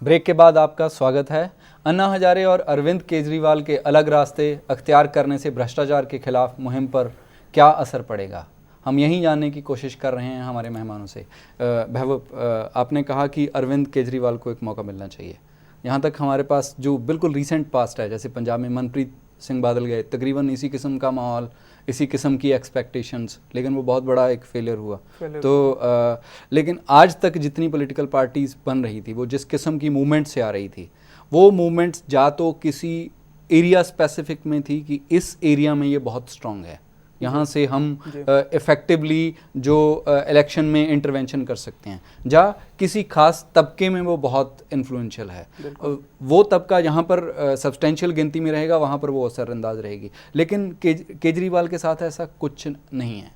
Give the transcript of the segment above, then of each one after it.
Break के बाद आपका स्वागत है। अन्ना हजारे और अरविंद केजरीवाल के अलग रास्ते अख्तियार करने से भ्रष्टाचार के खिलाफ मुहिम पर क्या असर पड़ेगा, हम यही जानने की कोशिश कर रहे हैं हमारे मेहमानों से। भैभव, आपने कहा कि अरविंद केजरीवाल को एक मौका मिलना चाहिए। यहाँ तक हमारे पास जो बिल्कुल रीसेंट पास्ट है, जैसे पंजाब में मनप्रीत सिंह बादल गए, तकरीबन इसी किस्म का माहौल, इसी किस्म की एक्सपेक्टेशंस, लेकिन वो बहुत बड़ा एक फेलियर हुआ। तो लेकिन आज तक जितनी पॉलिटिकल पार्टीज बन रही थी, वो जिस किस्म की मूवमेंट से आ रही थी, वो मूवमेंट्स या तो किसी एरिया स्पेसिफिक में थी कि इस एरिया में ये बहुत स्ट्रांग है, यहाँ से हम इफ़ेक्टिवली जो इलेक्शन में इंटरवेंशन कर सकते हैं, या किसी खास तबके में वो बहुत इन्फ्लुएंशियल है, वो तबका जहाँ पर सब्सटेंशियल गिनती में रहेगा वहाँ पर वो असरअंदाज रहेगी। लेकिन केजरीवाल के साथ ऐसा कुछ नहीं है।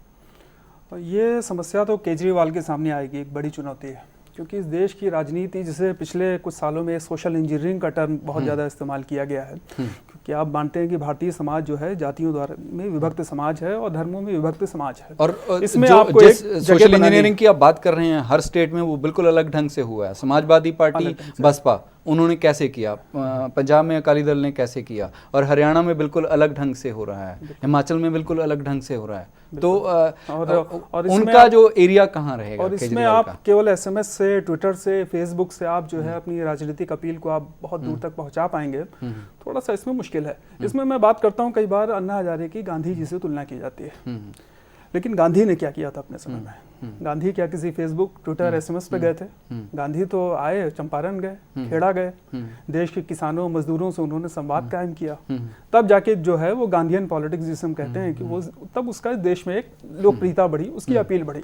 ये समस्या तो केजरीवाल के सामने आएगी, एक बड़ी चुनौती है, क्योंकि इस देश की राजनीति, जिसे पिछले कुछ सालों में सोशल इंजीनियरिंग का टर्म बहुत ज़्यादा इस्तेमाल किया गया है, क्योंकि आप मानते हैं कि भारतीय समाज जो है जातियों द्वारा में विभक्त समाज है और धर्मों में विभक्त समाज है। और इसमें आपको एक सोशल इंजीनियरिंग की आप बात कर रहे हैं, हर स्टेट में वो बिल्कुल अलग ढंग से हुआ है। समाजवादी पार्टी बसपा, उन्होंने कैसे किया, पंजाब में अकाली दल ने कैसे किया, और हरियाणा में बिल्कुल अलग ढंग से हो रहा है, हिमाचल में बिल्कुल अलग ढंग से हो रहा है। तो और उनका जो एरिया कहाँ रहेगा? और इसमें आप केवल एसएमएस से, ट्विटर से, फेसबुक से आप जो है अपनी राजनीतिक अपील को आप बहुत दूर तक पहुंचा पाएंगे, थोड़ा सा इसमें मुश्किल है। इसमें मैं बात करता हूं, कई बार अन्ना हजारे की गांधी जी से तुलना की जाती है, लेकिन गांधी ने क्या किया था अपने समय में? गांधी क्या किसी फेसबुक, ट्विटर, एसएमएस पे गए थे? गांधी तो आए, चंपारण गए, खेड़ा गए, देश के किसानों मजदूरों से उन्होंने संवाद कायम किया, तब जाके जो है वो गांधीयन पॉलिटिक्स जिसे हम कहते हैं कि वो तब उसका देश में एक लोकप्रियता बढ़ी, उसकी अपील बढ़ी।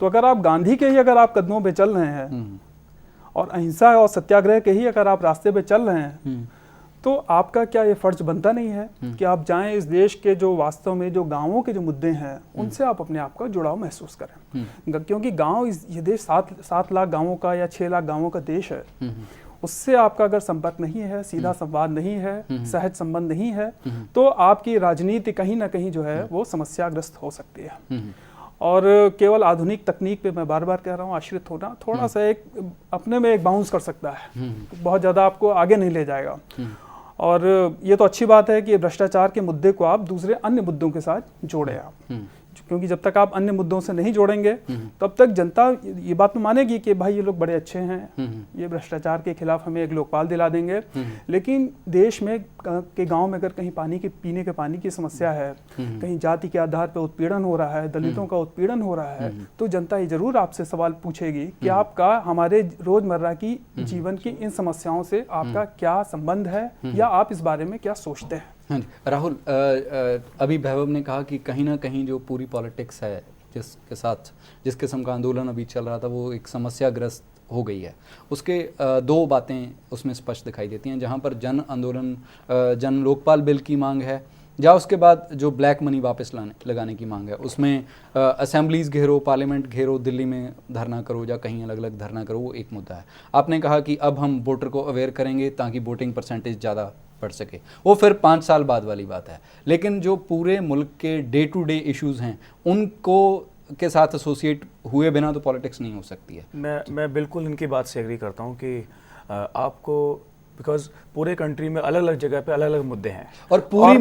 तो अगर आप गांधी के ही अगर आप कदमों पे चल रहे हैं और अहिंसा और सत्याग्रह के ही अगर आप रास्ते पे चल रहे हैं, तो आपका क्या ये फर्ज बनता नहीं है कि आप जाएं इस देश के जो वास्तव में जो गांवों के जो मुद्दे हैं उनसे आप अपने आप का जुड़ाव महसूस करें? क्योंकि गांव, ये देश 7 लाख गांवों का या 6 लाख गांवों का देश है। उससे आपका अगर संपर्क नहीं है, सीधा संवाद नहीं है, सहज संबंध नहीं है, तो आपकी राजनीति कहीं ना कहीं जो है वो समस्याग्रस्त हो सकती है। और केवल आधुनिक तकनीक पे मैं बार बार कह रहा हूँ, आश्रित होना थोड़ा सा एक अपने में एक बाउंस कर सकता है, बहुत ज़्यादा आपको आगे नहीं ले जाएगा। और ये तो अच्छी बात है कि भ्रष्टाचार के मुद्दे को आप दूसरे अन्य मुद्दों के साथ जोड़ें आप, क्योंकि जब तक आप अन्य मुद्दों से नहीं जोड़ेंगे तब तक जनता ये बात तो मानेगी कि भाई ये लोग बड़े अच्छे हैं, ये भ्रष्टाचार के खिलाफ हमें एक लोकपाल दिला देंगे। लेकिन देश में के गांव में अगर कहीं पीने के पानी की समस्या है, कहीं जाति के आधार पर उत्पीड़न हो रहा है, दलितों का उत्पीड़न हो रहा है, तो जनता ये जरूर आपसे सवाल पूछेगी कि आपका हमारे रोजमर्रा की जीवन की इन समस्याओं से आपका क्या संबंध है, या आप इस बारे में क्या सोचते हैं? हाँ जी राहुल, अभी भैभव ने कहा कि कहीं ना कहीं जो पूरी पॉलिटिक्स है जिसके साथ जिस किस्म का आंदोलन अभी चल रहा था वो एक समस्याग्रस्त हो गई है। उसके 2 बातें उसमें स्पष्ट दिखाई देती हैं, जहाँ पर जन आंदोलन, जन लोकपाल बिल की मांग है, या उसके बाद जो ब्लैक मनी वापस लगाने की मांग है। उसमें असेंबलीज घेरो, पार्लियामेंट घेरो, दिल्ली में धरना करो या कहीं अलग अलग धरना करो, वो एक मुद्दा है। आपने कहा कि अब हम वोटर को अवेयर करेंगे ताकि वोटिंग परसेंटेज ज़्यादा बढ़ सके, वो फिर 5 साल बाद वाली बात है। लेकिन जो पूरे मुल्क के डे टू डे इश्यूज़ हैं उनको के साथ एसोसिएट हुए बिना तो पॉलिटिक्स नहीं हो सकती है। मैं बिल्कुल इनकी बात से एग्री करता हूँ कि आपको, बिकॉज पूरे कंट्री में अलग अलग जगह पे अलग अलग मुद्दे हैं और पूरी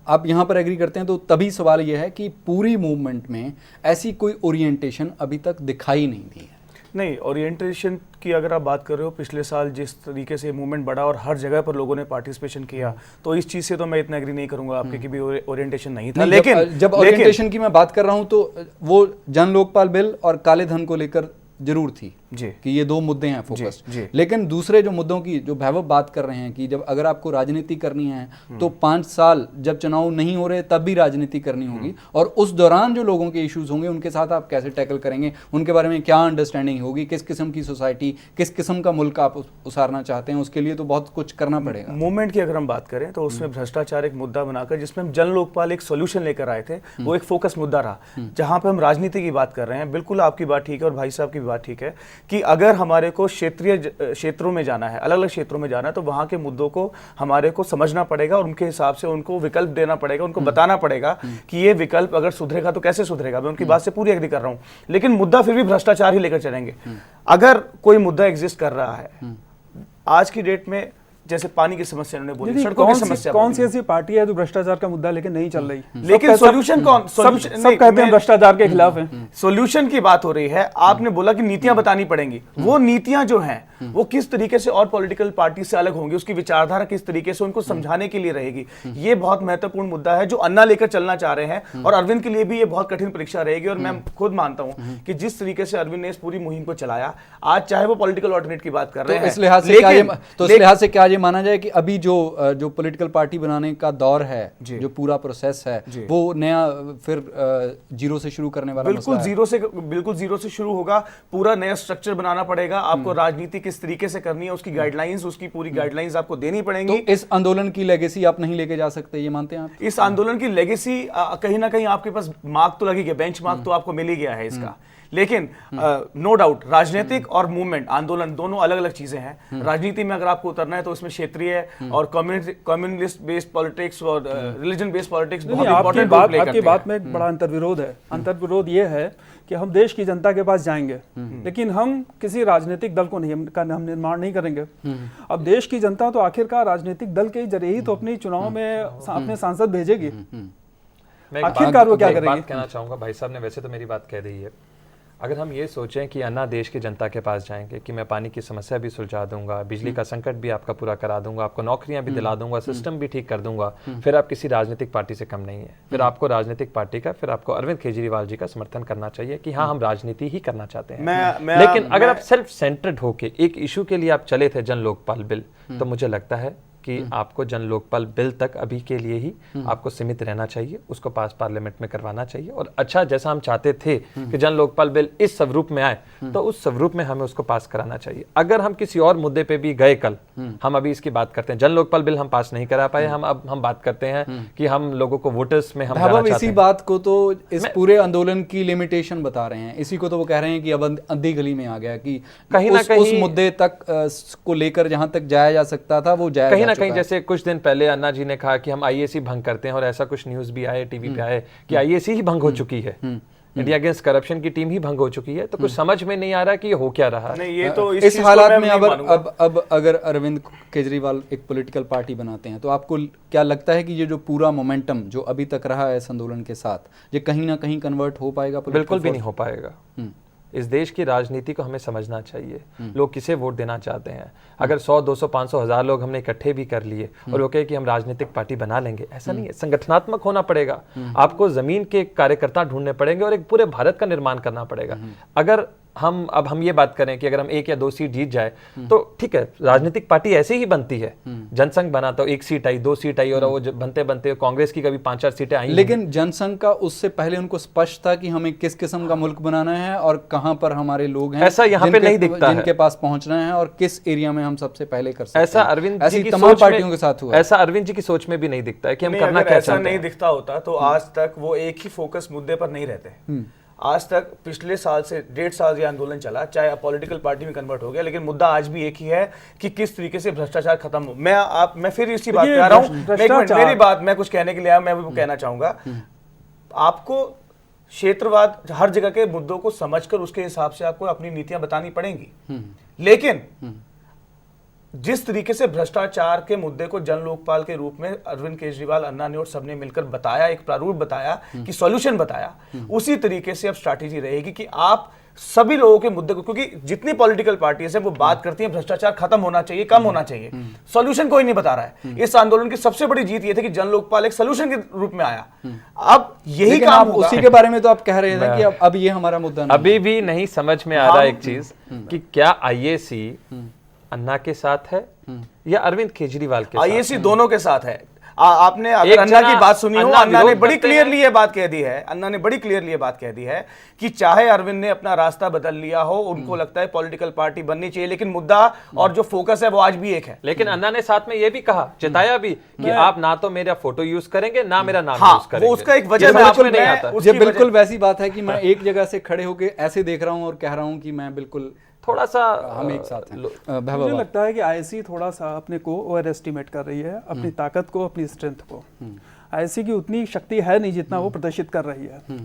आप यहाँ पर एग्री करते हैं, तो तभी सवाल ये है कि पूरी मूवमेंट में ऐसी कोई ओरिएंटेशन अभी तक दिखाई नहीं दी है। नहीं, ओरिएंटेशन की अगर आप बात कर रहे हो, पिछले साल जिस तरीके से मूवमेंट बढ़ा और हर जगह पर लोगों ने पार्टिसिपेशन किया, तो इस चीज़ से तो मैं इतना एग्री नहीं करूंगा आपके कि भी ओरिएंटेशन नहीं था। लेकिन जब ओरिएंटेशन की मैं बात कर रहा हूं तो वो जन लोकपाल बिल और काले धन को लेकर जरूर थी जी कि ये 2 मुद्दे हैं फोकस। लेकिन दूसरे जो मुद्दों की जो भैभव बात कर रहे हैं कि जब अगर आपको राजनीति करनी है तो 5 साल जब चुनाव नहीं हो रहे तब भी राजनीति करनी होगी, और उस दौरान जो लोगों के इश्यूज होंगे उनके साथ आप कैसे टैकल करेंगे, उनके बारे में क्या अंडरस्टैंडिंग होगी, किस किस्म की सोसाइटी, किस किस्म का मुल्क आप उसारना चाहते हैं, उसके लिए तो बहुत कुछ करना पड़ेगा। मूवमेंट की अगर हम बात करें तो उसमें भ्रष्टाचार एक मुद्दा बनाकर जिसमें हम जन लोकपाल एक सोल्यूशन लेकर आए थे, वो एक फोकस मुद्दा रहा। जहां पर हम राजनीति की बात कर रहे हैं, बिल्कुल आपकी बात ठीक है और भाई साहब की बात ठीक है कि अगर हमारे को क्षेत्रीय क्षेत्रों में जाना है, अलग अलग क्षेत्रों में जाना है, तो वहां के मुद्दों को हमारे को समझना पड़ेगा और उनके हिसाब से उनको विकल्प देना पड़ेगा, उनको बताना पड़ेगा कि ये विकल्प अगर सुधरेगा तो कैसे सुधरेगा। मैं उनकी बात से पूरी एग्री कर रहा हूं, लेकिन मुद्दा फिर भी भ्रष्टाचार ही लेकर चलेंगे। अगर कोई मुद्दा एग्जिस्ट कर रहा है आज की डेट में जैसे पानी की समस्या उन्होंने बोली, देखिए, सड़कों की समस्या कौन बोली। सी ऐसी पार्टी है जो भ्रष्टाचार का मुद्दा लेके नहीं चल रही? लेकिन सॉल्यूशन कौन? सब नहीं, कहते हैं भ्रष्टाचार के खिलाफ है। सॉल्यूशन की बात हो रही है। आपने बोला कि नीतियां बतानी पड़ेंगी, वो नीतियां जो हैं वो किस तरीके से और पॉलिटिकल पार्टी से अलग होंगी, उसकी विचारधारा किस तरीके से उनको समझाने के लिए रहेगी, ये बहुत महत्वपूर्ण मुद्दा है जो अन्ना लेकर चलना चाह रहे हैं। और अरविंद के लिए भी ये बहुत कठिन परीक्षा रहेगी। और मैं खुद मानता हूं कि जिस तरीके से अरविंद ने इस पूरी मुहिम को चलाया, आज चाहे वो पॉलिटिकल ऑल्टरनेट की बात कर रहे हैं, इस लिहाज से क्या ये माना जाए कि अभी जो पॉलिटिकल पार्टी बनाने का दौर है, जो पूरा प्रोसेस है, वो नया फिर जीरो से शुरू करने वाला बिल्कुल जीरो से शुरू होगा। पूरा नया स्ट्रक्चर बनाना पड़ेगा आपको। राजनीति किस तरीके से करनी है, उसकी गाइडलाइंस, उसकी पूरी गाइडलाइंस आपको देनी पड़ेंगी। तो इस आंदोलन की लेगेसी आप नहीं लेके जा सकते, ये मानते हैं आप? इस आंदोलन की लेगेसी कहीं ना कहीं आपके पास मार्क तो लगेगा, बेंच मार्क तो आपको मिल ही गया है इसका। लेकिन नो डाउट राजनीतिक और मूवमेंट, आंदोलन दोनों अलग अलग चीजें हैं। राजनीति में अगर आपको उतरना है तो इसमें क्षेत्रीय और कम्युनिस्ट बेस्ड पॉलिटिक्स और रिलीजन बेस्ड पॉलिटिक्स बहुत इंपॉर्टेंट रोल प्ले करते हैं। आपकी बात में एक बड़ा अंतर्विरोध है। अंतर्विरोध ये है कि हम देश की जनता के पास जाएंगे, लेकिन हम किसी राजनीतिक दल को हम निर्माण नहीं करेंगे। अब देश की जनता तो आखिरकार राजनीतिक दल के जरिए ही तो अपनी चुनाव में अपने सांसद भेजेगी। आखिरकार वो क्या करेंगे? बात कहना चाहूंगा, भाई साहब ने वैसे तो मेरी बात कह दी है। अगर हम ये सोचें कि अन्ना देश की जनता के पास जाएंगे कि मैं पानी की समस्या भी सुलझा दूंगा, बिजली का संकट भी आपका पूरा करा दूंगा, आपको नौकरियां भी दिला दूंगा, सिस्टम भी ठीक कर दूंगा, फिर आप किसी राजनीतिक पार्टी से कम नहीं है। फिर आपको राजनीतिक पार्टी का, फिर आपको अरविंद केजरीवाल जी का समर्थन करना चाहिए कि हाँ, हम राजनीति ही करना चाहते हैं। लेकिन अगर आप सेल्फ सेंटर्ड होके एक इशू के लिए आप चले थे, जन लोकपाल बिल, तो मुझे लगता है कि आपको जन लोकपाल बिल तक अभी के लिए ही आपको सीमित रहना चाहिए, उसको पास पार्लियामेंट में करवाना चाहिए। और अच्छा, जैसा हम चाहते थे कि जन लोकपाल बिल इस स्वरूप में आए, तो उस स्वरूप में हमें उसको पास कराना चाहिए। अगर हम किसी और मुद्दे पे भी गए कल, हम अभी इसकी बात करते हैं, जन लोकपाल बिल हम पास नहीं करा पाए, हम बात करते हैं कि हम लोगों को वोटर्स में हम जाना चाहते हैं। इसी बात को तो इस पूरे आंदोलन की लिमिटेशन बता रहे हैं, इसी को तो वो कह रहे हैं कि अब अंधी गली में आ गया, कि कहीं ना कहीं उस मुद्दे तक को लेकर जहां तक जाया जा सकता था वो जाया कहीं ना कहीं। जैसे कुछ दिन पहले अन्ना जी ने कहा कि हम आईएसी भंग करते हैं, और ऐसा कुछ न्यूज भी आए, टीवी पे आए कि आईएसी ही भंग हो चुकी है, इंडिया अगेंस्ट करप्शन की टीम ही भंग हो चुकी है। तो कुछ समझ में नहीं आ रहा कि ये हो क्या रहा। नहीं, ये तो इस हालात में अब अगर अरविंद केजरीवाल एक पॉलिटिकल पार्टी बनाते हैं, तो आपको क्या लगता है कि ये जो पूरा मोमेंटम जो अभी तक रहा है इस आंदोलन के साथ, ये कहीं ना कहीं कन्वर्ट हो पाएगा? बिल्कुल भी नहीं हो पाएगा। इस देश की राजनीति को हमें समझना चाहिए, लोग किसे वोट देना चाहते हैं। अगर 100, 200, 500, 1000 लोग हमने इकट्ठे भी कर लिए और वो कहे कि हम राजनीतिक पार्टी बना लेंगे, ऐसा नहीं है। संगठनात्मक होना पड़ेगा, आपको जमीन के कार्यकर्ता ढूंढने पड़ेंगे और एक पूरे भारत का निर्माण करना पड़ेगा। अगर हम ये बात करें कि अगर हम 1 या 2 सीट जीत जाए तो ठीक है, राजनीतिक पार्टी ऐसे ही बनती है। जनसंघ बना तो 1 सीट आई, 2 सीट आई, और वो बनते बनते कांग्रेस की कभी 5-4 सीटें आई। लेकिन जनसंघ का उससे पहले उनको स्पष्ट था कि हमें किस किस्म का मुल्क बनाना है और कहां पर हमारे लोग हैं, ऐसा यहाँ पे नहीं दिखता है, जिनके पास पहुंचना है और किस एरिया में हम सबसे पहले कर सकते हैं। ऐसा अरविंद जी की तमाम पार्टियों के साथ हुआ। ऐसा अरविंद जी की सोच में भी नहीं दिखता है कि हम करना क्या चाहते हैं। ऐसा नहीं दिखता होता तो आज तक वो एक ही फोकस मुद्दे पर नहीं रहते। आज तक पिछले साल से 1.5 साल ये आंदोलन चला, चाहे पॉलिटिकल पार्टी में कन्वर्ट हो गया, लेकिन मुद्दा आज भी एक ही है कि किस तरीके से भ्रष्टाचार खत्म हो। मैं फिर इसी बात पे आ रहा हूं। मेरी बात, मैं कुछ कहने के लिए आया, मैं वो कहना चाहूंगा, आपको क्षेत्रवाद, हर जगह के मुद्दों को समझकर उसके हिसाब से आपको अपनी नीतियां बतानी पड़ेंगी। लेकिन जिस तरीके से भ्रष्टाचार के मुद्दे को जन लोकपाल के रूप में अरविंद केजरीवाल, अन्ना ने और सबने मिलकर बताया, एक प्रारूप बताया, कि सॉल्यूशन बताया, उसी तरीके से अब स्ट्रैटेजी रहेगी कि आप सभी लोगों के मुद्दे को, क्योंकि जितनी पॉलिटिकल पार्टीज है वो बात करती हैं भ्रष्टाचार खत्म होना चाहिए, कम होना चाहिए, सॉल्यूशन कोई नहीं बता रहा है। इस आंदोलन की सबसे बड़ी जीत ये थी कि जन लोकपाल एक सॉल्यूशन के रूप में आया। अब यही काम होगा। उसी के बारे में तो आप कह रहे थे कि अब ये हमारा मुद्दा नहीं। अभी भी नहीं समझ में आ रहा एक चीज कि क्या आईएसी अन्ना के साथ है या अरविंद केजरीवाल के साथ? आईएसी दोनों के साथ है। आपने अगर अन्ना की बात सुनी हो, अन्ना ने बड़ी क्लियरली ये बात कह दी है, अन्ना ने बड़ी क्लियरली ये बात कह दी है कि चाहे अरविंद ने अपना रास्ता बदल लिया हो, उनको लगता है पॉलिटिकल पार्टी बननी चाहिए, लेकिन मुद्दा और जो फोकस है वो आज भी एक है। लेकिन अन्ना ने साथ में ये भी कहा, चिताया भी कि आप ना तो मेरा फोटो यूज करेंगे, ना मेरा नाम यूज करेंगे। वो उसका एक वजह में नहीं आता। ये बिल्कुल वैसी बात है कि मैं एक जगह से खड़े होकर ऐसे देख रहा हूं और कह रहा हूं कि मैं बिल्कुल थोड़ा सा हम एक साथ हैं। मुझे लगता है कि आईएसी थोड़ा सा अपने को ओवर एस्टिमेट कर रही है, अपनी ताकत को, अपनी स्ट्रेंथ को। आईएसी की उतनी शक्ति है नहीं जितना वो प्रदर्शित कर रही है।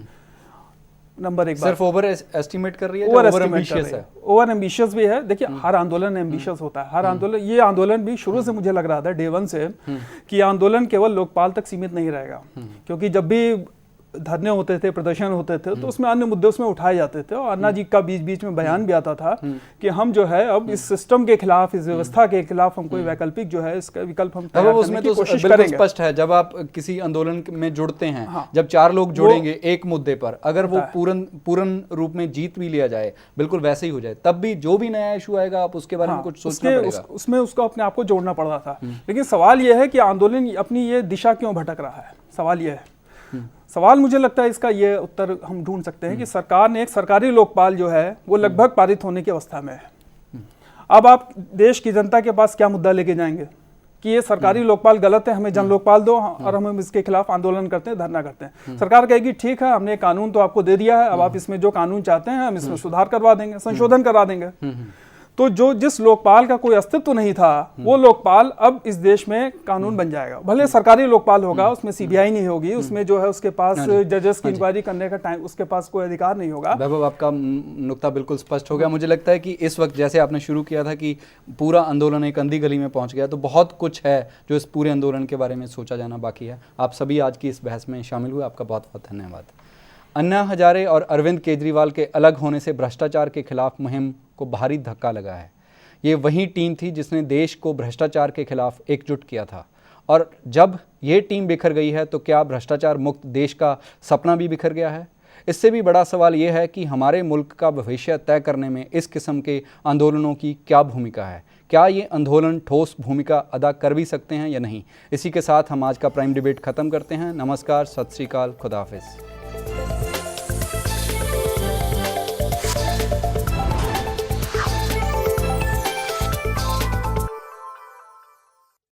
नंबर एक सिर्फ ओवर एस्टिमेट कर रही है, ओवर ओवर एस्टिमेट कर एम्बिशियस रही है? है, ओवर एम्बिशियस भी है। देखिए हर आंदोलन एम्बिशियस होता है, हर आंदोलन, ये आंदोलन भी शुरू से मुझे लग रहा था डे वन से कि आंदोलन केवल लोकपाल तक सीमित नहीं रहेगा, क्योंकि जब भी धरने होते थे, प्रदर्शन होते थे, तो उसमें अन्य मुद्दे उसमें उठाए जाते थे और अन्ना जी का बीच बीच में बयान भी आता था कि हम जो है अब इस सिस्टम के खिलाफ, इस व्यवस्था के खिलाफ हम कोई वैकल्पिक जो है इसका विकल्प हम तैयार उसमें करने तो की कोशिश बिल्कुल करेंगे। स्पष्ट है, जब आप किसी आंदोलन में जुड़ते हैं, हाँ। जब 4 लोग जुड़ेंगे एक मुद्दे पर, अगर वो होता है। पूर्ण रूप में जीत भी लिया जाए, बिल्कुल वैसे ही हो जाए, तब भी जो भी नया इशू आएगा आप उसके बारे में हाँ, कुछ सोचना पड़ेगा। उसमें उसको अपने आप को जोड़ना पड़ रहा था। लेकिन सवाल यह है कि आंदोलन अपनी ये दिशा क्यों भटक रहा है, सवाल यह है। सवाल मुझे लगता है इसका ये उत्तर हम ढूंढ सकते हैं कि सरकार ने एक सरकारी लोकपाल जो है वो लगभग पारित होने की अवस्था में है। अब आप देश की जनता के पास क्या मुद्दा लेके जाएंगे कि ये सरकारी लोकपाल गलत है, हमें जन लोकपाल दो, और हम इसके खिलाफ आंदोलन करते हैं, धरना करते हैं। सरकार कहेगी ठीक है, हमने कानून तो आपको दे दिया है, अब आप इसमें जो कानून चाहते हैं हम इसमें सुधार करवा देंगे, संशोधन करा देंगे। तो जो जिस लोकपाल का कोई अस्तित्व नहीं था, वो लोकपाल अब इस देश में कानून बन जाएगा। भले सरकारी लोकपाल होगा, उसमें सीबीआई नहीं होगी, उसमें जो है उसके पास जजेस की इंक्वायरी करने का टाइम, उसके पास कोई अधिकार नहीं होगा। वैभव, आपका नुक्ता बिल्कुल स्पष्ट हो गया। मुझे लगता है कि इस वक्त जैसे आपने शुरू किया था कि पूरा आंदोलन एक अंधी गली में पहुंच गया, तो बहुत कुछ है जो इस पूरे आंदोलन के बारे में सोचा जाना बाकी है। आप सभी आज की इस बहस में शामिल हुए, आपका बहुत बहुत धन्यवाद। अन्ना हजारे और अरविंद केजरीवाल के अलग होने से भ्रष्टाचार के खिलाफ मुहिम को भारी धक्का लगा है। ये वही टीम थी जिसने देश को भ्रष्टाचार के खिलाफ एकजुट किया था, और जब ये टीम बिखर गई है तो क्या भ्रष्टाचार मुक्त देश का सपना भी बिखर गया है? इससे भी बड़ा सवाल ये है कि हमारे मुल्क का भविष्य तय करने में इस किस्म के आंदोलनों की क्या भूमिका है? क्या ये आंदोलन ठोस भूमिका अदा कर भी सकते हैं या नहीं? इसी के साथ हम आज का प्राइम डिबेट ख़त्म करते हैं। नमस्कार, सत श्री अकाल, खुदा हाफिज़।